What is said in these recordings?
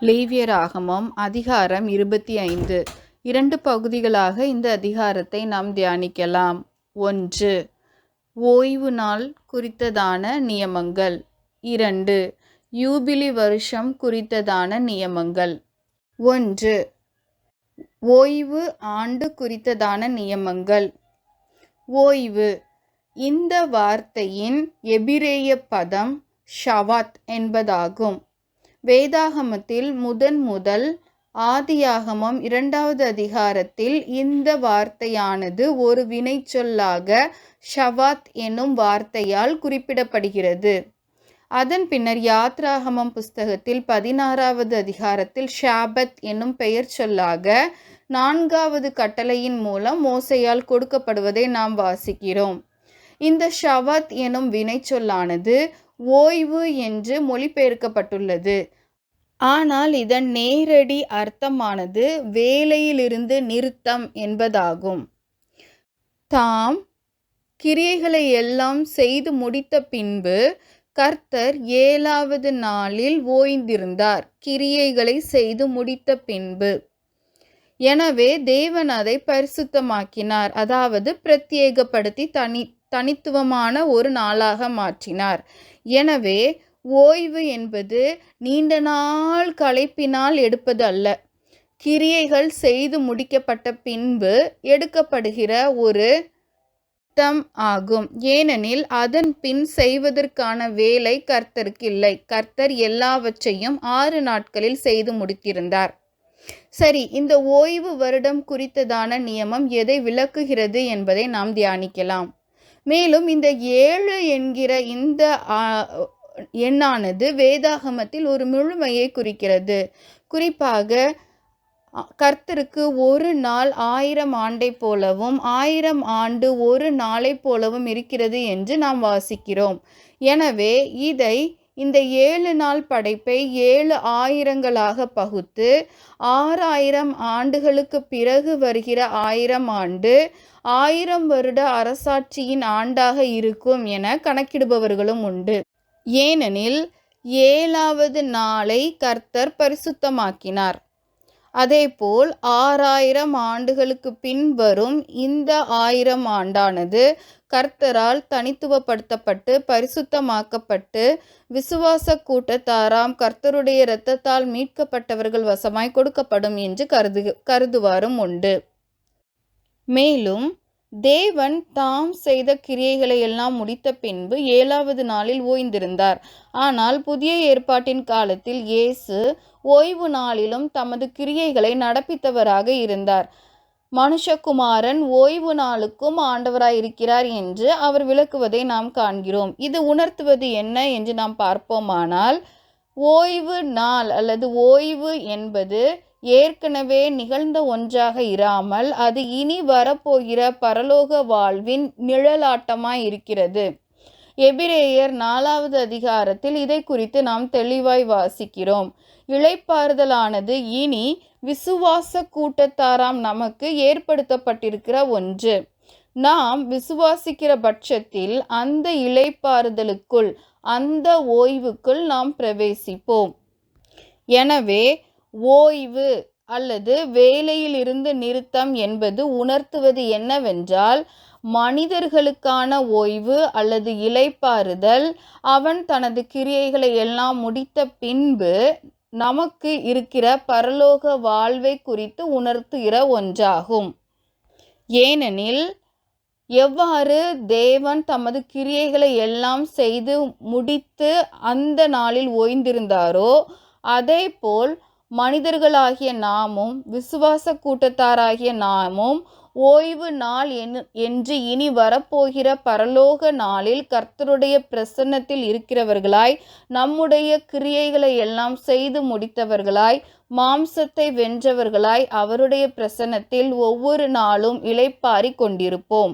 லேவியராகமம் அதிகாரம் 25. 2 பகுதிகளாக இந்த அதிகாரத்தை நாம் தியானிக்கலாம். 1. ஓய்வு நாள் குறித்ததான நியமங்கள். 2. யூபிலி வருஷம் குறித்ததான நியமங்கள். 1. ஓய்வு ஆண்டு குறித்ததான நியமங்கள். ஓய்வு. இந்த வார்த்தையின் எபிரேய பதம் ஷவாத் என்பதாகும். வேதாகமத்தில் முதல் ஆதியாகமம் 2வது அதிகாரத்தில் இந்த வார்த்தையானது ஒரு வினைச்சொல்லாக ஷவாத் என்னும் வார்த்தையால் குறிப்பிடப்படுகிறது. அதன் பின்னர் யாத்ராகமம் புஸ்தகத்தில் 16வது அதிகாரத்தில் ஷாபத் என்னும் பெயர் சொல்லாக 4வது கட்டளையின் மூலம் மோசேயால் கொடுக்கப்படுவதை நாம் வாசிக்கிறோம். இந்த ஷவாத் எனும் வினைச்சொல்லானது ஓய்வு என்று மொழிபெயர்க்கப்பட்டுள்ளது. ஆனால் இதன் நேரடி அர்த்தமானது வேலையிலிருந்து நிறுத்தம் என்பதாகும். தாம் கிரியைகளை எல்லாம் செய்து முடித்த பின்பு கர்த்தர் 7வது நாளில் ஓய்ந்திருந்தார். கிரியைகளை செய்து முடித்த பின்பு. எனவே தேவன் அதை பரிசுத்தமாக்கினார், அதாவது பிரத்யேகப்படுத்தி தனித்துவமான ஒரு நாளாக மாற்றினார். எனவே ஓய்வு என்பது நீண்ட நாள் களைப்பினால் எடுப்பது அல்ல, கிரியைகள் செய்து முடிக்கப்பட்ட பின்பு எடுக்கப்படுகிற ஒரு ஆகும். ஏனெனில் அதன் பின் செய்வதற்கான வேலை கர்த்தருக்கு இல்லை. கர்த்தர் எல்லாவற்றையும் 6 நாட்களில் செய்து முடித்திருந்தார். சரி, இந்த ஓய்வு வருடம் குறித்ததான நியமம் எதை விளக்குகிறது என்பதை நாம் தியானிக்கலாம். மேலும் இந்த 7 என்கிற இந்த எண்ணானது வேதாகமத்தில் ஒரு முழுமையை குறிக்கிறது. குறிப்பாக கர்த்தருக்கு ஒரு நாள் 1000 ஆண்டை போலவும் 1000 ஆண்டு ஒரு நாளை போலவும் இருக்கிறது என்று நாம் வாசிக்கிறோம். எனவே இந்த 7 நாள் படைப்பை 7 ஆயிரங்களாக பகுத்து 6000 ஆண்டுகளுக்கு பிறகு வருகிற 1000 ஆண்டு 1000 வருட அரசாட்சியின் ஆண்டாக இருக்கும் என கணக்கிடுபவர்களும் உண்டு. ஏனெனில் 7வது நாளை கர்த்தர் பரிசுத்தமாக்கினார். அதேபோல் 6000 ஆண்டுகளுக்கு பின் வரும் இந்த 1000 ஆண்டானது கர்த்தரால் தனித்துவப்படுத்தப்பட்டு பரிசுத்தமாக்கப்பட்டு விசுவாச கூட்டத்தாராம் கர்த்தருடைய இரத்தத்தால் மீட்கப்பட்டவர்கள் வசமாய் கொடுக்கப்படும் என்று கருதுவாரும் உண்டு. மேலும் தேவன் தாம் செய்த கிரியைகளை எல்லாம் முடித்த பின்பு 7வது நாளில் ஓய்ந்திருந்தார். ஆனால் புதிய ஏற்பாட்டின் காலத்தில் இயேசு ஓய்வு நாளிலும் தமது கிரியைகளை நடப்பித்தவராக இருந்தார். மனுஷகுமாரன் ஓய்வு நாளுக்கும் ஆண்டவராயிருக்கிறார் என்று அவர் விளக்குவதை நாம் காண்கிறோம். இது உணர்த்துவது என்ன என்று நாம் பார்ப்போமானால், ஓய்வு நாள் அல்லது ஓய்வு என்பது ஏற்கனவே நிகழ்ந்த ஒன்றாக இராமல் அது இனி வரப்போகிற பரலோக வாழ்வின் நிழலாட்டமாய் இருக்கிறது. எபிரேயர் 4வது அதிகாரத்தில் இதை குறித்து நாம் தெளிவாய் வாசிக்கிறோம். இளைப்பாறுதலானது இனி விசுவாச கூட்டத்தாராம் நமக்கு ஏற்படுத்தப்பட்டிருக்கிற ஒன்று. நாம் விசுவாசிக்கிற பட்சத்தில் அந்த இளைப்பாறுதலுக்குள், அந்த ஓய்வுக்குள் நாம் பிரவேசிப்போம். எனவே ஓய்வு அல்லது வேலையிலிருந்து நிறுத்தம் என்பது உணர்த்துவது என்னவென்றால், மனிதர்களுக்கான ஓய்வு அல்லது இளைப்பாறுதல் அவன் தனது கிரியைகளை எல்லாம் முடித்த பின்பு நமக்கு இருக்கிற பரலோக வாழ்வை குறித்து உணர்த்துகிற ஒன்றாகும். ஏனெனில் எவ்வாறு தேவன் தமது கிரியைகளை எல்லாம் செய்து முடித்து அந்த நாளில் ஓய்ந்திருந்தாரோ, அதேபோல் மனிதர்களாகிய நாமும் விசுவாச கூட்டத்தாராகிய நாமும் ஓய்வு நாள் என்று இனி வரப்போகிற பரலோக நாளில் கர்த்தருடைய பிரசன்னத்தில் இருக்கிறவர்களாய், நம்முடைய கிரியைகளை எல்லாம் செய்து முடித்தவர்களாய், மாம்சத்தை வென்றவர்களாய் அவருடைய பிரசன்னத்தில் ஒவ்வொரு நாளும் இளைப்பாரி கொண்டிருப்போம்.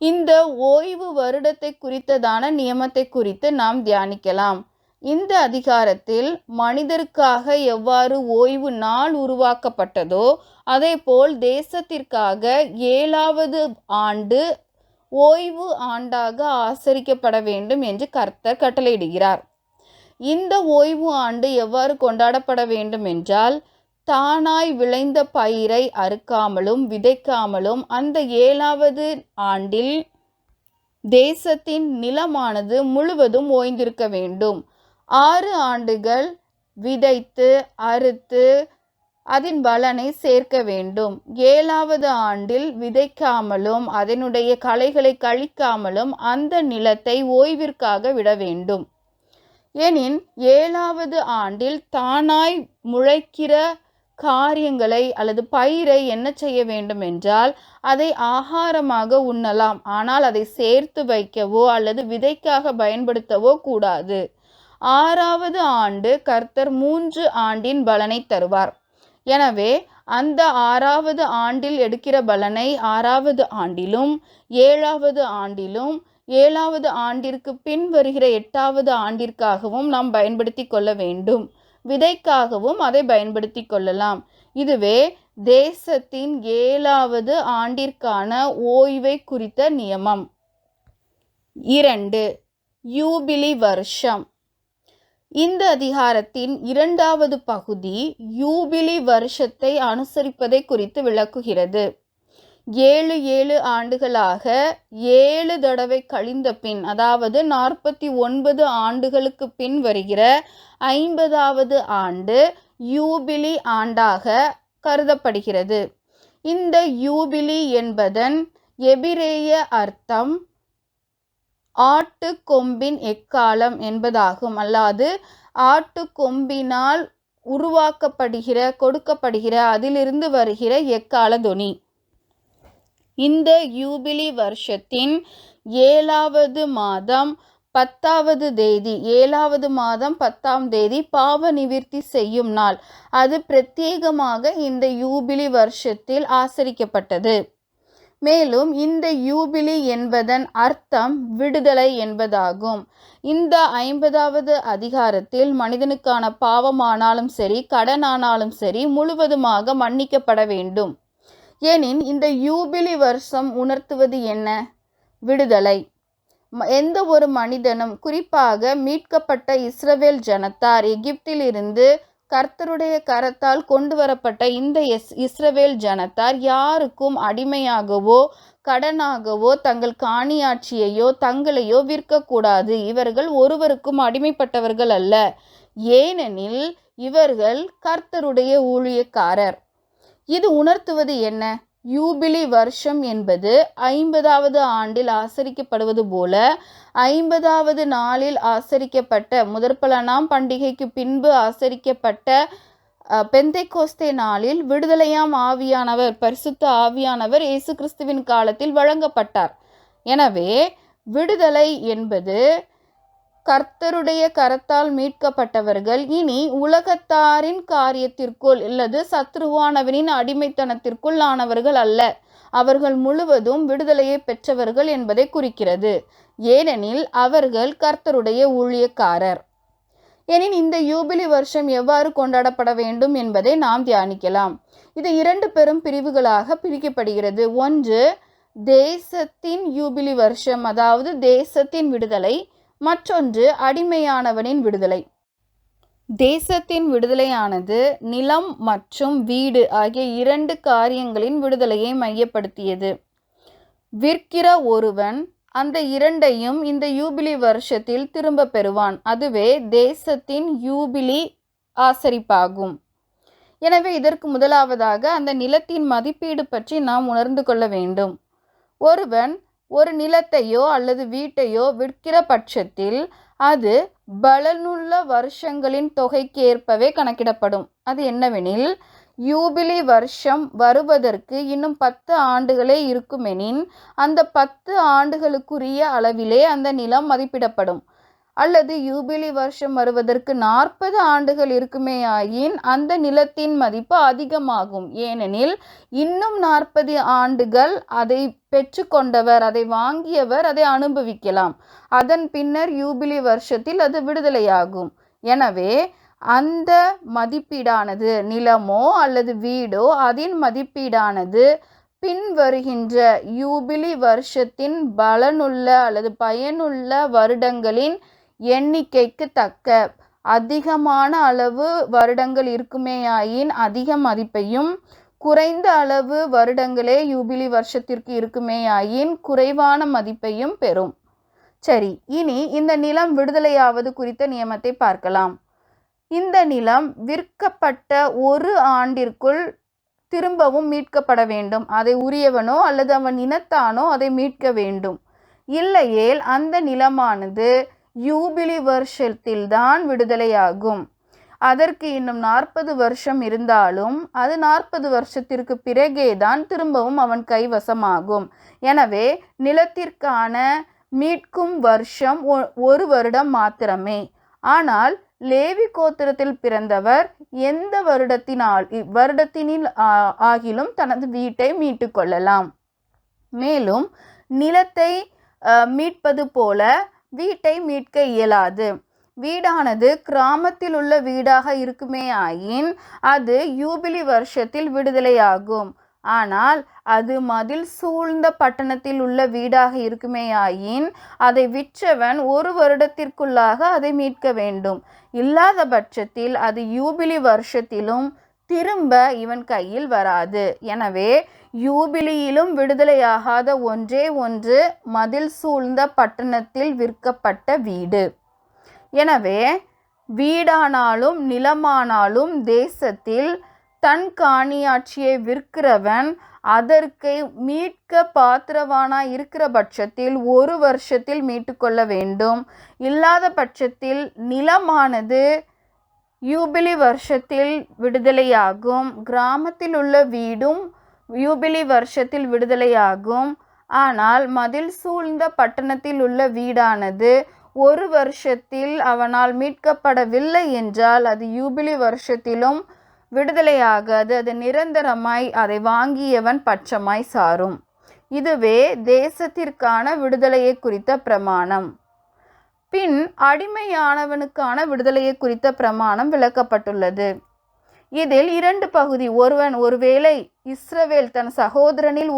இந்த ஓய்வு வருடத்தை குறித்ததான நியமத்தை குறித்து நாம் தியானிக்கலாம். இந்த அதிகாரத்தில் மனிதருக்காக எவ்வாறு ஓய்வு நாள் உருவாக்கப்பட்டதோ அதேபோல் தேசத்திற்காக 7வது ஆண்டு ஓய்வு ஆண்டாக ஆசரிக்கப்பட வேண்டும் என்று கர்த்தர் கட்டளையிடுகிறார். இந்த ஓய்வு ஆண்டு எவ்வாறு கொண்டாடப்பட வேண்டும் என்றால், தானாய் விளைந்த பயிரை அறுக்காமலும் விதைக்காமலும் அந்த 7வது ஆண்டில் தேசத்தின் நிலமானது முழுவதும் ஓய்ந்திருக்க வேண்டும். 6 ஆண்டுகள் விதைத்து அறுத்து அதன் பலனை சேர்க்க வேண்டும். 7வது ஆண்டில் விதைக்காமலும் அதனுடைய களைகளை கழிக்காமலும் அந்த நிலத்தை ஓய்விற்காக விட வேண்டும். எனின் 7வது ஆண்டில் தானாய் முளைக்கிற காரியங்களை அல்லது பயிரை என்ன செய்ய வேண்டும் என்றால், அதை ஆகாரமாக உண்ணலாம். ஆனால் அதை சேர்த்து வைக்கவோ அல்லது விதைக்காக பயன்படுத்தவோ கூடாது. 6வது ஆண்டு கர்த்தர் 3 ஆண்டின் பலனை தருவார். எனவே அந்த 6வது ஆண்டில் எடுக்கிற பலனை 6வது ஆண்டிலும் 7வது ஆண்டிலும் 7வது ஆண்டிற்கு பின் வருகிற 8வது ஆண்டிற்காகவும் நாம் பயன்படுத்தி கொள்ள வேண்டும். விதைக்காகவும் அதை பயன்படுத்தி கொள்ளலாம். இதுவே தேசத்தின் 7வது ஆண்டிற்கான ஓய்வை குறித்த நியமம். 2. யூபிலி வருஷம். இந்த அதிகாரத்தின் 2வது பகுதி யூபிலி வருஷத்தை அனுசரிப்பதை குறித்து விளக்குகிறது. 7 ஆண்டுகளாக 7 தடவை கழிந்த பின், அதாவது 49 ஆண்டுகளுக்கு பின் வருகிற 50வது ஆண்டு யூபிலி ஆண்டாக கருதப்படுகிறது. இந்த யூபிலி என்பதன் எபிரேய அர்த்தம் ஆட்டு கொம்பின் எக்காலம் என்பதாகும். அல்லாது ஆட்டு கொம்பினால் உருவாக்கப்படுகிற கொடுக்கப்படுகிற அதிலிருந்து வருகிற எக்கால தொனி. இந்த யூபிலி வருஷத்தின் 7வது மாதம் 10வது தேதி 7வது மாதம் 10ஆம் தேதி பாவ நிவிர்த்தி செய்யும் நாள். அது பிரத்யேகமாக இந்த யூபிலி வருஷத்தில் ஆசரிக்கப்பட்டது. மேலும் இந்த யூபிலி என்பதன் அர்த்தம் விடுதலை என்பதாகும். இந்த 50வது அதிகாரத்தில் மனிதனுக்கான பாவமானாலும் சரி கடனானாலும் சரி முழுவதுமாக மன்னிக்கப்பட வேண்டும். எனின் இந்த யூபிலி வருஷம் உணர்த்துவது என்ன? விடுதலை. எந்த ஒரு மனிதனும், குறிப்பாக மீட்கப்பட்ட இஸ்ரவேல் ஜனத்தார், எகிப்திலிருந்து கர்த்தருடைய கரத்தால் கொண்டு வரப்பட்ட இந்த இஸ்ரவேல் ஜனத்தார் யாருக்கும் அடிமையாகவோ கடனாகவோ தங்கள் காணியாட்சியையோ தங்களையோ விற்கக்கூடாது. இவர்கள் ஒருவருக்கும் அடிமைப்பட்டவர்கள் அல்ல. ஏனெனில் இவர்கள் கர்த்தருடைய ஊழியக்காரர். இது உணர்த்துவது என்ன? யூபிலி வருஷம் என்பது 50வது ஆண்டில் ஆசரிக்கப்படுவது போல 50வது நாளில் ஆசரிக்கப்பட்ட முதற்பலனாம் பண்டிகைக்கு பின்பு ஆசரிக்கப்பட்ட பெந்தைக்கோஸ்தே நாளில் விடுதலையாம் ஆவியானவர், பரிசுத்த ஆவியானவர் இயேசு கிறிஸ்துவின் காலத்தில் வழங்கப்பட்டார். எனவே விடுதலை என்பது கர்த்தருடைய கரத்தால் மீட்கப்பட்டவர்கள் இனி உலகத்தாரின் காரியத்திற்குள் அல்லது சத்ருவானவனின் அடிமைத்தனத்திற்குள் ஆனவர்கள் அல்ல. அவர்கள் முழுவதும் விடுதலையை பெற்றவர்கள் என்பதை குறிக்கிறது. ஏனெனில் அவர்கள் கர்த்தருடைய ஊழியக்காரர். எனின் இந்த யூபிலி வருஷம் எவ்வாறு கொண்டாடப்பட வேண்டும் என்பதை நாம் தியானிக்கலாம். இது 2 பெரும் பிரிவுகளாக பிரிக்கப்படுகிறது. ஒன்று தேசத்தின் யூபிலி வருஷம், அதாவது தேசத்தின் விடுதலை. மற்றொன்று அடிமையானவனின் விடுதலை. தேசத்தின் விடுதலையானது நிலம் மற்றும் வீடு ஆகிய 2 காரியங்களின் விடுதலையை மையப்படுத்தியது. விற்கிற ஒருவன் அந்த 2ஐயும் இந்த யூபிலி வருஷத்தில் திரும்ப பெறுவான். அதுவே தேசத்தின் யூபிலி ஆசரிப்பாகும். எனவே இதற்கு முதலாவதாக அந்த நிலத்தின் மதிப்பீடு பற்றி நாம் உணர்ந்து கொள்ள வேண்டும். ஒருவன் ஒரு நிலத்தையோ அல்லது வீட்டையோ விற்கிற பட்சத்தில் அது பலனுள்ள வருஷங்களின் தொகைக்கு ஏற்பவே கணக்கிடப்படும். அது என்னவெனில், யூபிலி வருஷம் வருவதற்கு இன்னும் 10 ஆண்டுகளே இருக்குமெனின் அந்த 10 ஆண்டுகளுக்குரிய அளவிலே அந்த நிலம் மதிப்பிடப்படும். அல்லது யூபிலி வருஷம் வருவதற்கு 40 ஆண்டுகள் இருக்குமேயாயின் அந்த நிலத்தின் மதிப்பு அதிகமாகும். ஏனெனில் இன்னும் 40 ஆண்டுகள் அதை பெற்றுக்கொண்டவர், அதை வாங்கியவர் அதை அனுபவிக்கலாம். அதன் பின்னர் யூபிலி வருஷத்தில் அது விடுதலையாகும். எனவே அந்த மதிப்பீடானது, நிலமோ அல்லது வீடோ, அதன் மதிப்பீடானது பின் வருகின்ற யூபிலி வருஷத்தின் பலனுள்ள அல்லது பயனுள்ள வருடங்களின் எண்ணிக்கைக்கு தக்க அதிகமான அளவு வருடங்கள் இருக்குமேயாயின் அதிக மதிப்பையும், குறைந்த அளவு வருடங்களே யூபிலி வருஷத்திற்கு இருக்குமேயாயின் குறைவான மதிப்பையும் பெறும். சரி, இனி இந்த நிலம் விடுதலையாவது குறித்த நியமத்தை பார்க்கலாம். இந்த நிலம் விற்கப்பட்ட 1 ஆண்டிற்குள் திரும்பவும் மீட்கப்பட வேண்டும். அதை உரியவனோ அல்லது அவன் இனத்தானோ அதை மீட்க வேண்டும். இல்லையேல் அந்த நிலமானது யூபிலி வருஷத்தில்தான் விடுதலையாகும். அதற்கு இன்னும் 40 வருஷம் இருந்தாலும் அது 40 வருஷத்திற்கு பிறகேதான் திரும்பவும் அவன் கைவசமாகும். எனவே நிலத்திற்கான மீட்கும் வருஷம் 1 வருடம் மாத்திரமே. ஆனால் லேவி கோத்திரத்தில் பிறந்தவர் எந்த வருடத்தினில் ஆகிலும் தனது வீட்டை மீட்டு கொள்ளலாம். மேலும் நிலத்தை மீட்பது போல வீட்டை மீட்க இயலாது. வீடானது கிராமத்தில் உள்ள வீடாக இருக்குமேயாயின் அது யூபிலி வருஷத்தில் விடுதலையாகும். ஆனால் அது மதில் சூழ்ந்த பட்டணத்தில் உள்ள வீடாக இருக்குமேயாயின் அதை விற்றவன் 1 வருடத்திற்குள்ளாக அதை மீட்க வேண்டும். இல்லாத பட்சத்தில் அது யூபிலி வருஷத்திலும் திரும்ப இவன் கையில் வராது. எனவே யூபிலியிலும் விடுதலையாகாத ஒன்றே ஒன்று மதில் சூழ்ந்த பட்டணத்தில் விற்கப்பட்ட வீடு. எனவே வீடானாலும் நிலமானாலும் தேசத்தில் தன் காணியாட்சியை விற்கிறவன் அதற்கு மீட்க பாத்திரவானாய் இருக்கிற பட்சத்தில் 1 வருஷத்தில் மீட்டு கொள்ள வேண்டும். இல்லாத பட்சத்தில் நிலமானது யூபிலி வருஷத்தில் விடுதலையாகும். கிராமத்தில் உள்ள வீடும் யூபிலி வருஷத்தில் விடுதலையாகும். ஆனால் மதில் சூழ்ந்த பட்டணத்தில் உள்ள வீடானது 1 வருஷத்தில் அவனால் மீட்கப்படவில்லை என்றால் அது யூபிலி வருஷத்திலும் விடுதலையாகாது. அது நிரந்தரமாய் அதை வாங்கியவன் பட்சமாய் சாரும். இதுவே தேசத்திற்கான விடுதலையை குறித்த பிரமாணம். பின் அடிமையானவனுக்கான விடுதலையை குறித்த பிரமாணம் விளக்கப்பட்டுள்ளது. இதில் 2 பகுதி. ஒருவேளை இஸ்ரவேல் தன் சகோதரனில்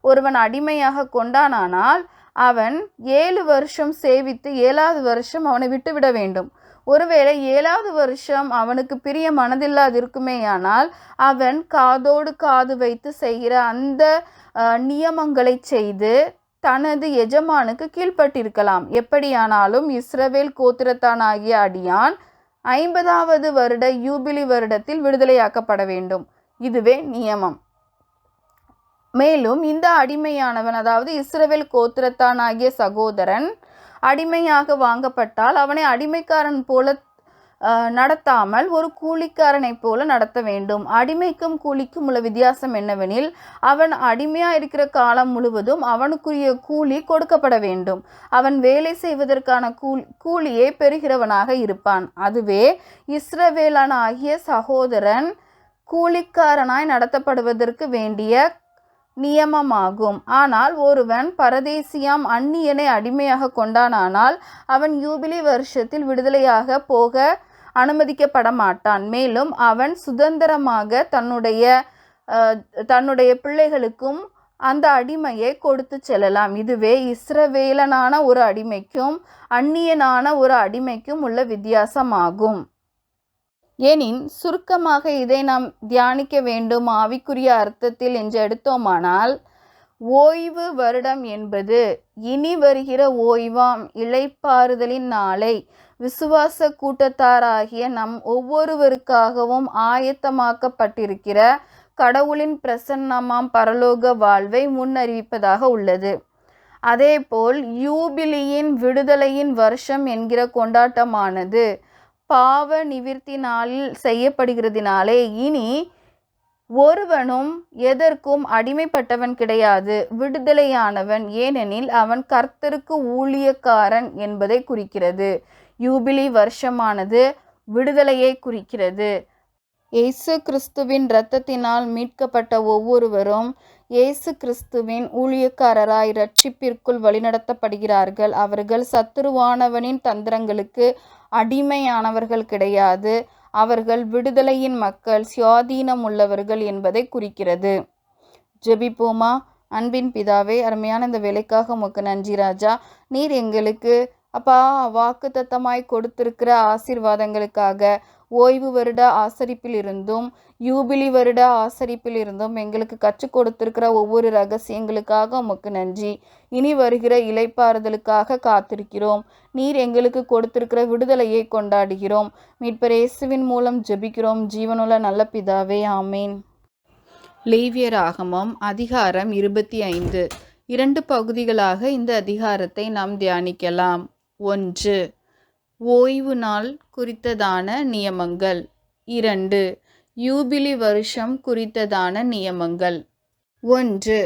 ஒருவன் அடிமையாக கொண்டானால் அவன் 7 வருஷம் சேவித்து 7வது வருஷம் அவனை விட்டுவிட வேண்டும். ஒருவேளை 7வது வருஷம் அவனுக்கு பிரிய மனதில்லாது இருக்குமேயானால் அவன் காதோடு காது வைத்து செய்கிற அந்த நியமங்களை செய்து தனது எஜமானுக்கு கீழ்ப்பட்டிருக்கலாம். எப்படியானாலும் இஸ்ரவேல் கோத்திரத்தானாகிய அடியான் 50வது வருட யூபிலி வருடத்தில் விடுதலையாக்கப்பட வேண்டும். இதுவே நியமம். மேலும் இந்த அடிமையானவன், அதாவது இஸ்ரவேல் கோத்திரத்தானாகிய சகோதரன் அடிமையாக வாங்கப்பட்டால் அவனை அடிமைக்காரன் போல நடத்தாமல் ஒரு கூலிக்காரனை போல நடத்த வேண்டும். அடிமைக்கும் கூலிக்கும் உள்ள வித்தியாசம் என்னவெனில், அவன் அடிமையாக இருக்கிற காலம் முழுவதும் அவனுக்குரிய கூலி கொடுக்கப்பட வேண்டும். அவன் வேலை செய்வதற்கான கூலியை பெறுகிறவனாக இருப்பான். அதுவே இஸ்ரவேலனாகிய சகோதரன் கூலிக்காரனாய் நடத்தப்படுவதற்கு வேண்டிய நியமமாகும். ஆனால் ஒருவன் பரதேசியாம் அந்நியனை அடிமையாக கொண்டானால் அவன் யூபிலி வருஷத்தில் விடுதலையாக போக அனுமதிக்கப்பட மாட்டான். மேலும் அவன் சுதந்திரமாக தன்னுடைய பிள்ளைகளுக்கும் அந்த அடிமையை கொடுத்து செல்லலாம். இதுவே இஸ்ரவேலனான ஒரு அடிமைக்கும் அந்நியனான ஒரு அடிமைக்கும் உள்ள வித்தியாசமாகும். எனின் சுருக்கமாக இதை நாம் தியானிக்க வேண்டும் ஆவிக்குரிய அர்த்தத்தில் என்று எடுத்தோமானால், ஓய்வு வருடம் என்பது இனி வருகிற ஓய்வாம் இளைப்பாறுதலின் நாளை விசுவாச கூட்டத்தாராகிய நம் ஒவ்வொருவருக்காகவும் ஆயத்தமாக்கப்பட்டிருக்கிற கடவுளின் பிரசன்னமாம் பரலோக வாழ்வை முன்னறிவிப்பதாக உள்ளது. அதேபோல் யூபிலியின் விடுதலையின் வருஷம் என்கிற கொண்டாட்டமானது பாவ நிவிர்த்தி நாளில் செய்யப்படுகிறதினாலே இனி ஒருவனும் எதற்கும் அடிமைப்பட்டவன் கிடையாது, விடுதலையானவன். ஏனெனில் அவன் கர்த்தருக்கு ஊழியக்காரன் என்பதை குறிக்கிறது. யூபிலி வருஷமானது விடுதலையை குறிக்கிறது. இயேசு கிறிஸ்துவின் இரத்தத்தினால் மீட்கப்பட்ட ஒவ்வொருவரும் இயேசு கிறிஸ்துவின் ஊழியக்காரராய் இரட்சிப்பிற்குள் வழிநடத்தப்படுகிறார்கள். அவர்கள் சத்துருவானவனின் தந்திரங்களுக்கு அடிமையானவர்கள் கிடையாது. அவர்கள் விடுதலையின் மக்கள், சுயாதீனம் உள்ளவர்கள் என்பதை குறிக்கிறது. ஜெபிப்போமா. அன்பின் பிதாவே, அருமையான இந்த வேலைக்காக உமக்கு நன்றி ராஜா. நீர் எங்களுக்கு அப்பா, வாக்குத்தத்தமாய் கொடுத்திருக்கிற ஆசீர்வாதங்களுக்காக, ஓய்வு வருட ஆசரிப்பிலிருந்தும் யூபிலி வருட ஆசரிப்பிலிருந்தும் எங்களுக்கு கற்றுக் கொடுத்திருக்கிற ஒவ்வொரு ரகசியங்களுக்காக உமக்கு நன்றி. இனி வருகிற இளைப்பாறுதலுக்காக காத்திருக்கிறோம். நீர் எங்களுக்கு கொடுத்திருக்கிற விடுதலையை கொண்டாடுகிறோம். மீட்பர் இயேசுவின் மூலம் ஜெபிக்கிறோம் ஜீவனுள்ள நல்ல பிதாவே, ஆமேன். லேவியராகமம் அதிகாரம் 25. 2 பகுதிகளாக இந்த அதிகாரத்தை நாம் தியானிக்கலாம். 1. ஓய்வு நாள் குறித்ததான நியமங்கள். 2. யூபிலி வருஷம் குறித்ததான நியமங்கள். 1.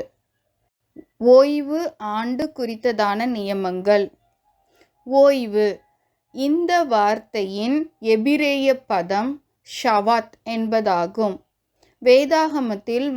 ஓய்வு ஆண்டு குறித்ததான நியமங்கள். ஓய்வு. இந்த வார்த்தையின் எபிரேய பதம் ஷவாத் என்பதாகும். வேதாகமத்தில்